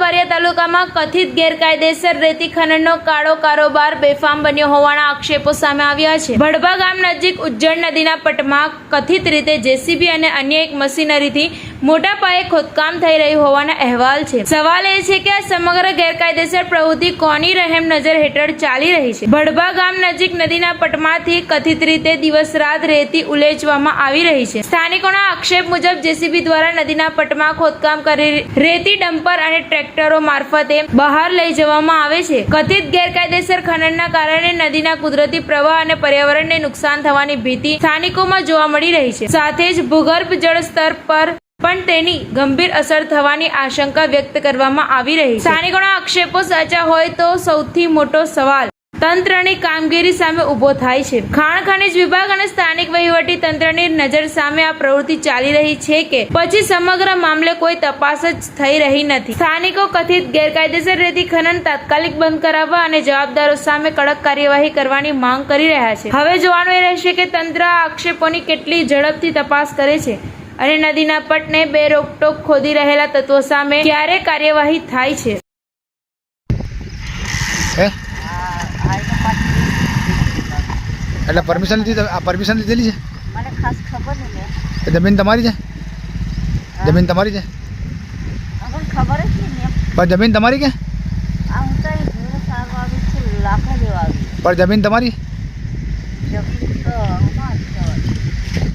બારિયા તાલુકામાં કથિત ગેરકાયદેસર રેતી ખનનનો કાળો કારોબાર બેફામ બન્યો હોવાના આક્ષેપો સામે આવ્યા છે। ભડભા ગામ નજીક ઉજ્જડ નદીના પટમાં કથિત રીતે જેસીબી અને અન્ય એક મશીનરીથી મોટા પાયે ખોદકામ થઈ રહ્યું હોવાના અહેવાલ છે। સવાલ એ છે કે આ સમગ્ર ગેરકાયદેસર પ્રવૃત્તિ કોની રહેમ નજર હેઠળ ચાલી રહી છે। ભડભા ગામ નજીક નદીના પટમાંથી કથિત રીતે દિવસ રાત રેતી ઉલેચવામાં આવી રહી છે। સ્થાનિકોના આક્ષેપ મુજબ જેસીબી દ્વારા નદીના પટમાં ખોદકામ કરી રેતી ડમ્પર અને ટ્રેક્ટરો મારફતે બહાર લઈ જવામાં આવે છે। કથિત ગેરકાયદેસર ખનનના કારણે નદીના કુદરતી પ્રવાહ અને પર્યાવરણને નુકસાન થવાની ભીતિ સ્થાનિકોમાં જોવા મળી રહી છે। સાથે જ ભૂગર્ભ જળ સ્તર પર પણ તેની ગંભીર અસર થવાની આશંકા વ્યક્ત કરવામાં આવી રહી છે। સ્થાનિકોના આક્ષેપો સાચા હોય તો સૌથી મોટો સવાલ તંત્રની કામગીરી સામે ઉભો થાય છે। ખાણ ખનિજ વિભાગ અને સ્થાનિક વહીવટી તંત્રની નજર સામે આ પ્રવૃત્તિ ચાલી રહી છે કે પછી સમગ્ર મામલે કોઈ તપાસ જ થઈ રહી નથી। સ્થાનિકો કથિત ગેરકાયદેસર રેતી ખનન તાત્કાલિક બંધ કરાવવા અને જવાબદારો સામે કડક કાર્યવાહી કરવાની માંગ કરી રહ્યા છે। હવે જોવાનું એ રહેશે કે તંત્ર આ આક્ષેપોની કેટલી ઝડપથી તપાસ કરે છે અને નદીના પટને બે રોકટોક ખોદી રહેલા તત્વો સામે ક્યારે કાર્યવાહી થાય છે। એટલે પરમિશન લીધેલી છે? મને ખાસ ખબર નથી। જમીન તમારી છે? જમીન તમારી છે? અમને ખબર જ નહીં। પણ જમીન તમારી કે? આ હું તો ઘરે સારવા આવી છું, લાકડા લેવા આવી। પણ જમીન તમારી? જમીન તો